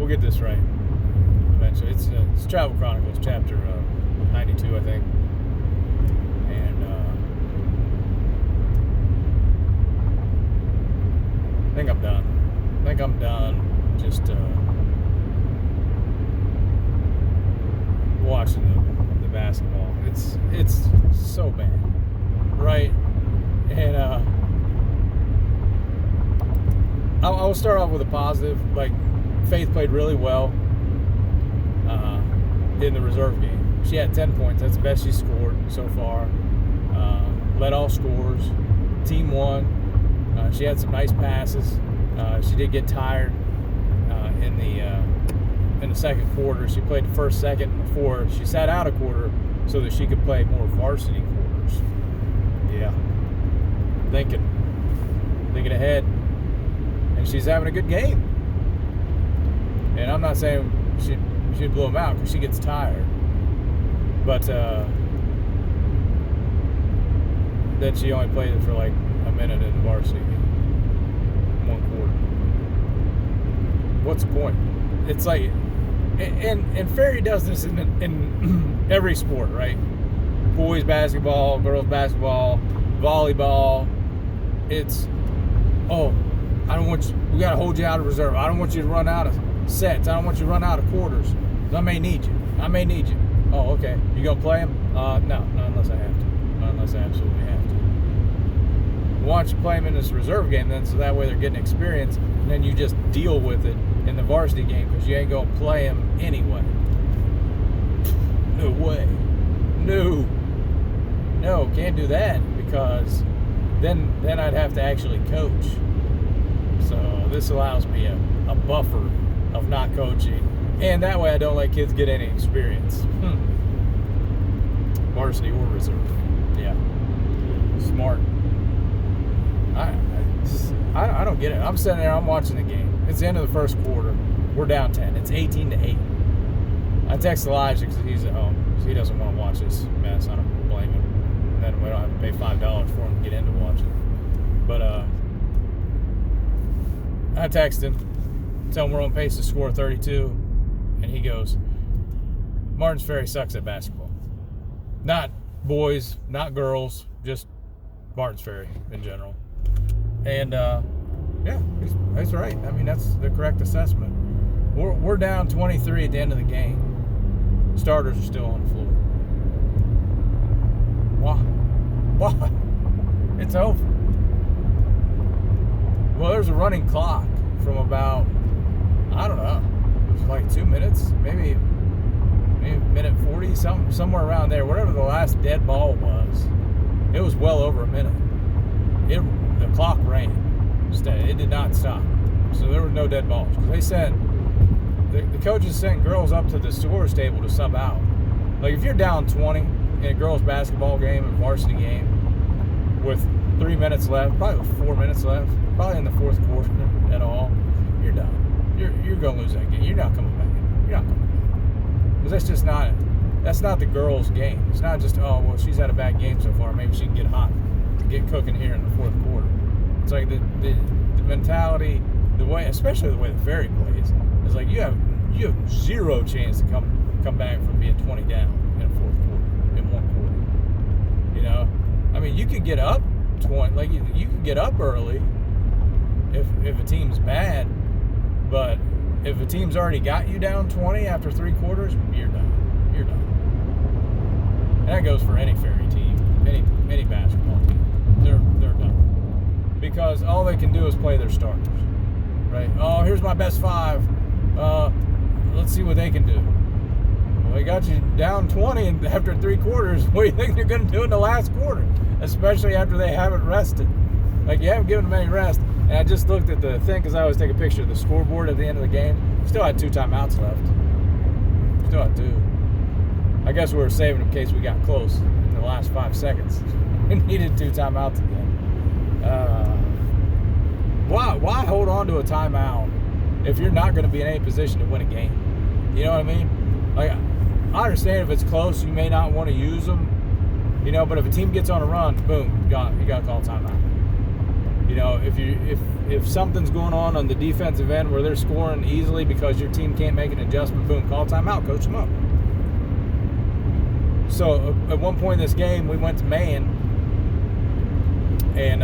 get this right eventually. It's Travel Chronicles, chapter 92, I think. And I think I'm done. Just watching the basketball. It's so bad, right? And I will start off with a positive. Like, Faith played really well in the reserve game. She had 10 points. That's the best she scored so far. Led all scores. Team won. She had some nice passes. She did get tired in the second quarter. She played the first, second, and the fourth. She sat out a quarter so that she could play more varsity quarters. Yeah. Thinking ahead. And she's having a good game. And I'm not saying she'd blow them out because she gets tired. But then she only played it for like a minute in the varsity game. 1 quarter. What's the point? It's like, and Ferry does this in every sport, right? Boys basketball, girls basketball, volleyball. It's, I don't want you, we got to hold you out of reserve. I don't want you to run out of sets. I don't want you to run out of quarters. I may need you. Oh, okay. You going to play them? No, not unless I have to. Not unless I absolutely have to. Why don't you play them in this reserve game then, so that way they're getting experience, and then you just deal with it in the varsity game because you ain't going to play them anyway. No way. No, can't do that because then I'd have to actually coach. So this allows me a buffer of not coaching, and that way I don't let kids get any experience. Varsity or reserve. Yeah. Smart. I don't get it. I'm sitting there, I'm watching the game. It's the end of the first quarter. We're down 10. It's 18-8. I text Elijah because he's at home. So he doesn't want to watch this mess. I don't blame him. And then we don't have to pay $5 for him to get in to watch it. But I text him, tell him we're on pace to score 32, and he goes, Martins Ferry sucks at basketball. Not boys, not girls, just Martins Ferry in general. And yeah, he's right. I mean, that's the correct assessment. We're down 23 at the end of the game. Starters are still on the floor. Why? It's over. Well, there's a running clock from about, I don't know, it was like 2 minutes, maybe minute 40, somewhere around there. Whatever the last dead ball was, it was well over a minute. The clock ran. It did not stop. So there were no dead balls. They sent, the coaches sent girls up to the scorer's table to sub out. Like, if you're down 20 in a girls basketball game, a varsity game, with 3 minutes left, probably 4 minutes left, probably in the fourth quarter at all, you're done. You're going to lose that game. You're not coming back. Because that's not the girls' game. It's not just, well, she's had a bad game so far. Maybe she can get cooking here in the fourth quarter. It's like the mentality, the way, especially the way the Ferry plays, is like you have zero chance to come back from being 20 down in a fourth quarter, in 1 quarter. You know? I mean, you could get up 20, like you could get up early if a team's bad, but if a team's already got you down 20 after 3 quarters, you're done. And that goes for any Ferry team, any basketball team. They're done. Because all they can do is play their starters. Right? Oh, here's my best 5. Let's see what they can do. Well, they got you down 20 and after 3 quarters. What do you think they're going to do in the last quarter? Especially after they haven't rested. Like, you haven't given them any rest. And I just looked at the thing because I always take a picture of the scoreboard at the end of the game. Still had 2 timeouts left. Still had 2. I guess we were saving in case we got close in the last 5 seconds. We needed 2 timeouts again. Why hold on to a timeout if you're not going to be in any position to win a game? You know what I mean? Like, I understand if it's close, you may not want to use them, you know. But if a team gets on a run, boom, you got to call timeout. You know, if something's going on the defensive end where they're scoring easily because your team can't make an adjustment, boom, call timeout, coach them up. So at one point in this game, we went to man, and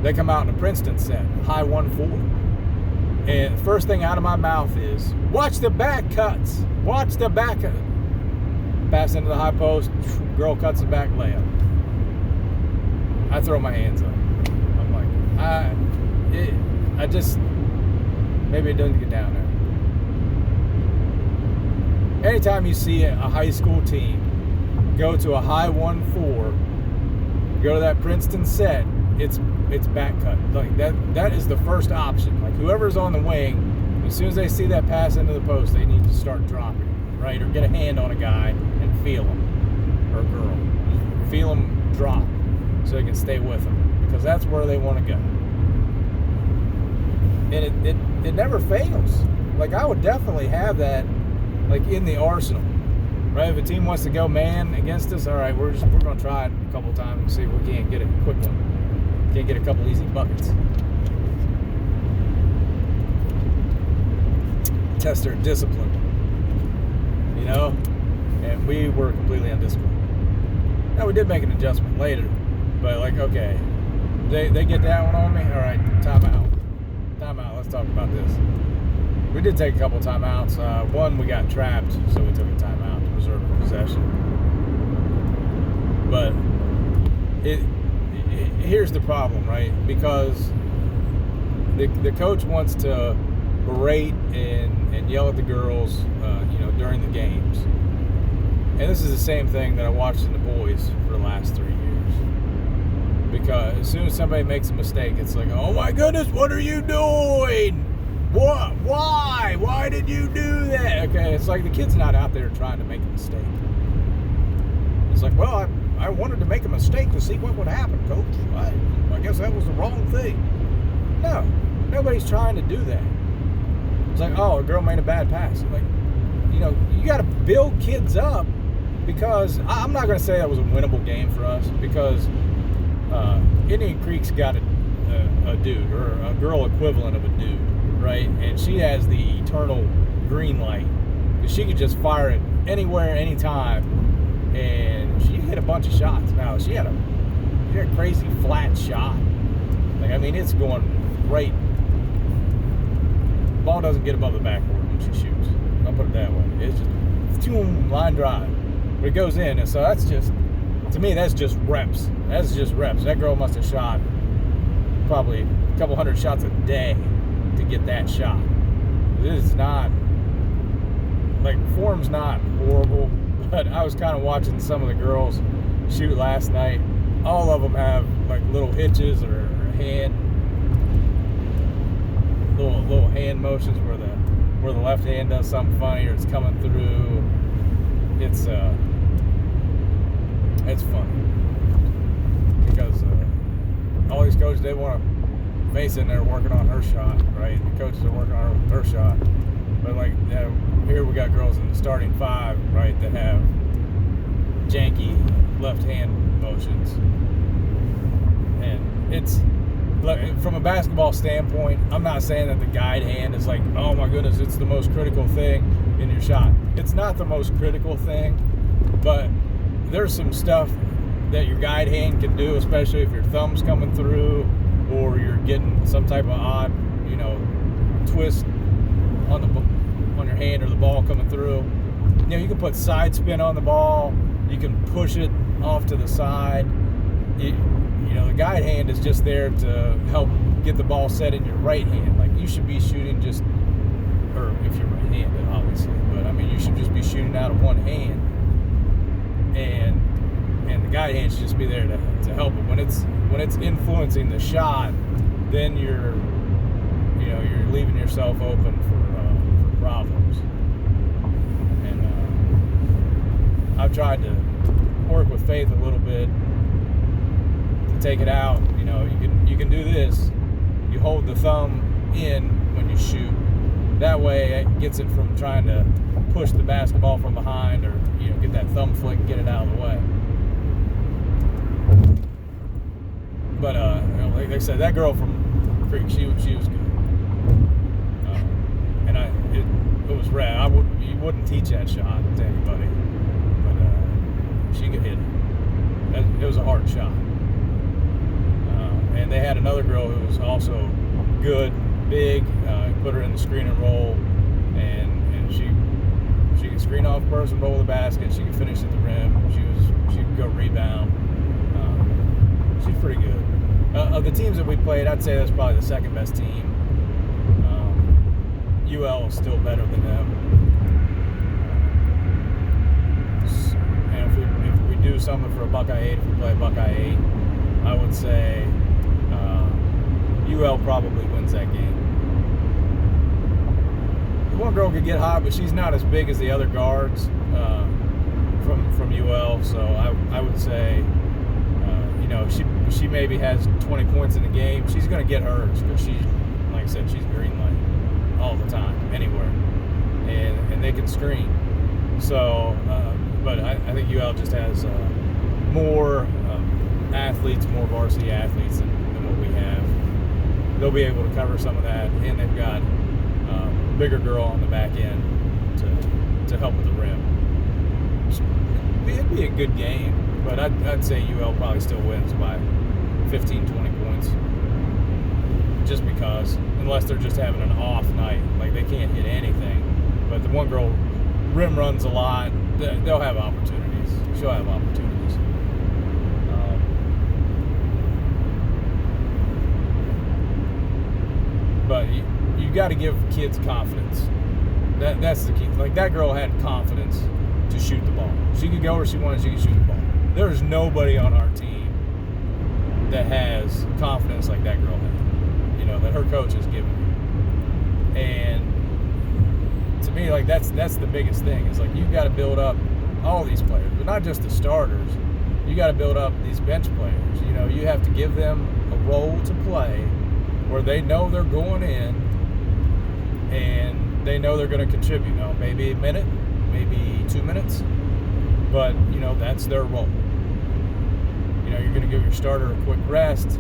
they come out in a Princeton set, high 1-4. And the first thing out of my mouth is, watch the back cuts. Watch the back cut. Pass into the high post, girl cuts the back layup. I throw my hands up. I'm like, I just, maybe it doesn't get down there. Anytime you see a high school team go to a high 1-4, go to that Princeton set, it's back cut. Like that is the first option. Like whoever's on the wing, as soon as they see that pass into the post, they need to start dropping, right? Or get a hand on a guy and feel him, or a girl. Feel him drop so they can stay with them, because that's where they want to go. And it never fails. Like I would definitely have that like in the arsenal. Right, if a team wants to go man against us, all right, we're going to try it a couple times and see if we can't get a quick one. Can't get a couple easy buckets. Test their discipline, you know. And we were completely undisciplined. Now we did make an adjustment later, but like, okay, they get that one on me. All right, timeout. Let's talk about this. We did take a couple timeouts. One, we got trapped, so we took a timeout to preserve possession. But here's the problem, right? Because the coach wants to berate and yell at the girls, during the games. And this is the same thing that I watched in the boys for the last 3 years. Because as soon as somebody makes a mistake, it's like, oh my goodness, what are you doing? What? Why? Why did you do that? Okay, it's like the kid's not out there trying to make a mistake. It's like, well, I wanted to make a mistake to see what would happen, coach. I guess that was the wrong thing. No, nobody's trying to do that. It's like, oh, a girl made a bad pass. Like, you got to build kids up, because I'm not going to say that was a winnable game for us, because Indian Creek's got a dude, or a girl equivalent of a dude. Right, and she has the eternal green light. She could just fire it anywhere, anytime, and she hit a bunch of shots. Now she had a crazy flat shot. Like, I mean, it's going right. The ball doesn't get above the backboard when she shoots. I'll put it that way. It's just line drive, but it goes in, and so that's just, to me, that's just reps. That's just reps. That girl must have shot probably a couple hundred shots a day to get that shot. It is not, like, form's not horrible, but I was kind of watching some of the girls shoot last night. All of them have like little hitches or hand, little hand motions where the left hand does something funny, or it's coming through. It's funny because all these coaches, they want to face in there working on her shot, right? The coaches are working on her shot. But like, here we got girls in the starting five, right, that have janky left hand motions. And it's, from a basketball standpoint, I'm not saying that the guide hand is like, oh my goodness, it's the most critical thing in your shot. It's not the most critical thing, but there's some stuff that your guide hand can do, especially if your thumb's coming through, or you're getting some type of odd, twist on your hand, or the ball coming through. You can put side spin on the ball. You can push it off to the side. The guide hand is just there to help get the ball set in your right hand. Like, you should be shooting just, or if you're right-handed, obviously, but I mean, you should just be shooting out of one hand, and the guide hand should just be there to help it. When it's influencing the shot, then you're leaving yourself open for problems. And I've tried to work with Faith a little bit to take it out. You can do this. You hold the thumb in when you shoot. That way it gets it from trying to push the basketball from behind, or get that thumb flick and get it out of the way. But like I said, that girl from Creek, she was good. And it was rad. You wouldn't teach that shot to anybody, but she could hit it. It was a hard shot. And they had another girl who was also good, big. Put her in the screen and roll, and she could screen off person, roll the basket. She could finish at the rim. She could go rebound. She's pretty good. Of the teams that we played, I'd say that's probably the second best team. UL is still better than them. And if we do something for a Buckeye 8, if we play a Buckeye 8, I would say UL probably wins that game. The one girl could get hot, but she's not as big as the other guards from UL, so I would say she maybe has 20 points in the game. She's going to get hers because she's, like I said, she's green light all the time, anywhere, and they can screen. So, but I think UL just has more athletes, more varsity athletes than what we have. They'll be able to cover some of that, and they've got a bigger girl on the back end to help with the rim. So it'd be a good game, but I'd say UL probably still wins by 15, 20 points. Just because, unless they're just having an off night, like they can't hit anything. But the one girl rim runs a lot. They'll have opportunities. She'll have opportunities. But you got to give kids confidence. That's the key. Like that girl had confidence to shoot the ball. She could go where she wanted. She could shoot the ball. There's nobody on our team that has confidence like that girl had. That her coach has given her. And to me, like that's the biggest thing. It's like you've got to build up all these players, but not just the starters. You got to build up these bench players. You have to give them a role to play where they know they're going in and they know they're going to contribute. Maybe a minute, maybe 2 minutes, but that's their role. You're going to give your starter a quick rest.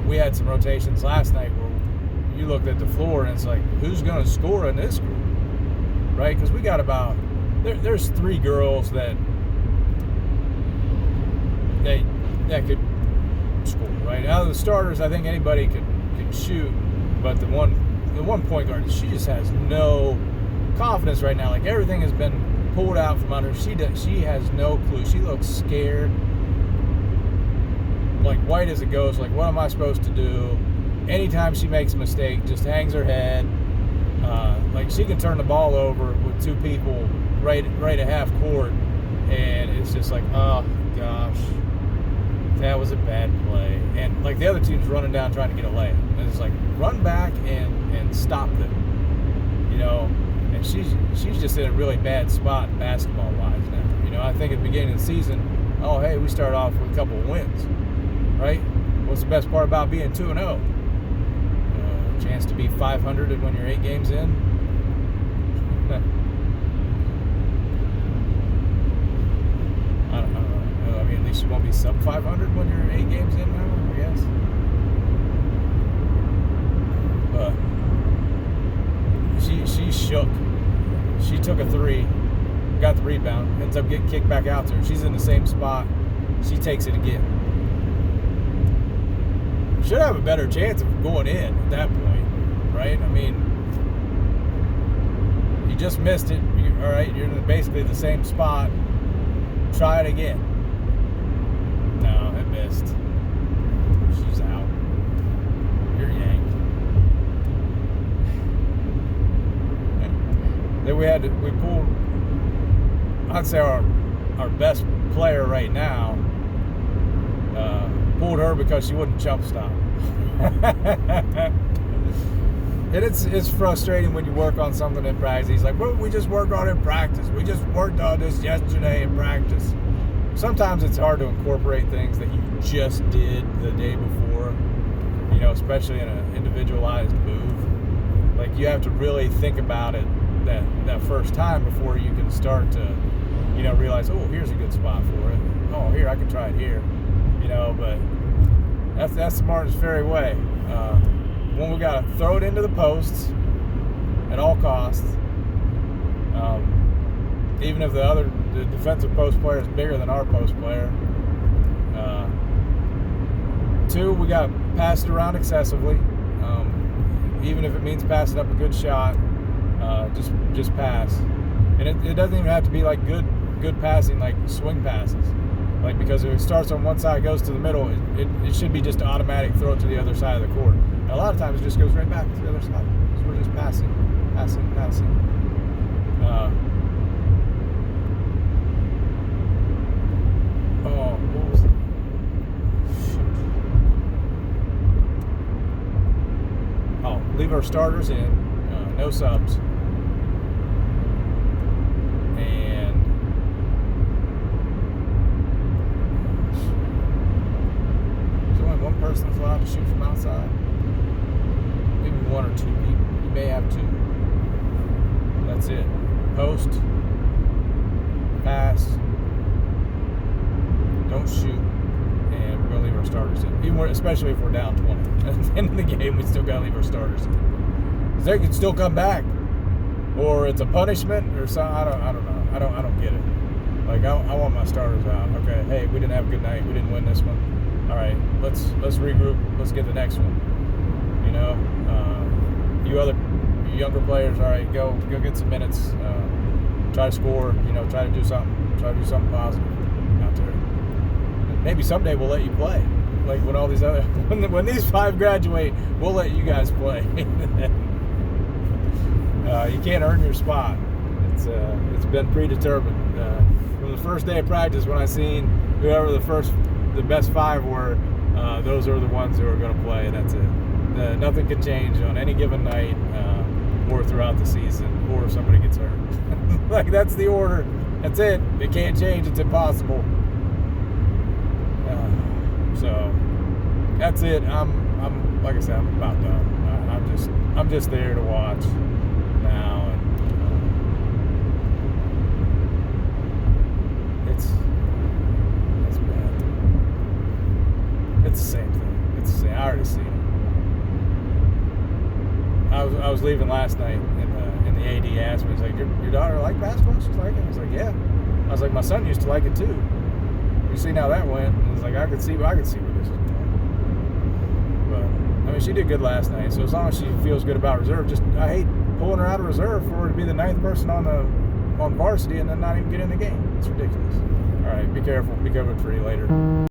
We had some rotations last night where you looked at the floor and it's like, who's going to score in this group, right? Because we got there's 3 girls that could score, right? Out of the starters, I think anybody could shoot, but the one point guard, she just has no confidence right now. Like everything has been pulled out from under. She has no clue. She looks scared. Like white as a ghost. Like, what am I supposed to do? Anytime she makes a mistake, just hangs her head. Like she can turn the ball over with 2 people right at half court, and it's just like, oh gosh, that was a bad play. And like the other team's running down trying to get a layup, and it's like, run back and stop them. And she's just in a really bad spot basketball wise now. I think at the beginning of the season, oh hey, we started off with a couple of wins. Right? What's the best part about being 2-0? Chance to be 500 when you're 8 games in. I don't know. I mean, at least you won't be sub 500 when you're 8 games in now, I guess. But she shook. She took a 3, got the rebound, ends up getting kicked back out to her. She's in the same spot. She takes it again. Should have a better chance of going in at that point, right? I mean, you just missed it. All right, you're in basically the same spot. Try it again. No, it missed. She's out. You're yanked. Then we pulled, I'd say our best player right now, pulled her because she wouldn't jump stop. And it's frustrating when you work on something in practice. He's like, well, we just worked on it in practice. We just worked on this yesterday in practice. Sometimes it's hard to incorporate things that you just did the day before, especially in an individualized move. Like you have to really think about it that first time before you can start to, realize, oh, here's a good spot for it. Oh, here, I can try it here. But that's the Martins Ferry way. When we got to throw it into the posts at all costs, even if the defensive post player is bigger than our post player. 2, we got to pass it around excessively. Even if it means passing up a good shot, just pass. And it doesn't even have to be like good passing, like swing passes. Like, because if it starts on one side, goes to the middle, it should be just automatic throw it to the other side of the court. And a lot of times it just goes right back to the other side. So we're just passing. What was it? Shoot. Leave our starters in. No subs. Person's allowed to shoot from outside. Maybe 1 or 2 people. You may have 2. That's it. Post, pass, don't shoot, and we're gonna leave our starters in. Especially if we're down 20. At the end of the game, we still gotta leave our starters in. 'Cause they can still come back, or it's a punishment, or something. I don't know. I don't get it. Like, I want my starters out. Okay, hey, we didn't have a good night. We didn't win this one. All right, let's regroup. Let's get the next one. You younger players, all right, go get some minutes. Try to score. Try to do something. Try to do something positive out there. And maybe someday we'll let you play. Like when all these other when these 5 graduate, we'll let you guys play. You can't earn your spot. It's been predetermined from the first day of practice when I seen whoever the best 5 were, those are the ones who are going to play, and that's it. Nothing can change on any given night or throughout the season, or if somebody gets hurt. Like, that's the order. That's it. It can't change. It's impossible. So that's it. I'm like I said, I'm about done. I'm just there to watch now, and it's bad. It's the same thing. It's the same. I already seen it. I was leaving last night, and the AD asked me, he's like, your daughter like basketball? She's like it. I was like, yeah. I was like, my son used to like it too. You see how that went? And it's like, I could see where this is going. But I mean, she did good last night. So as long as she feels good about reserve, I hate pulling her out of reserve for her to be the 9th person on varsity and then not even get in the game. It's ridiculous. All right, be careful. Be covered for you later.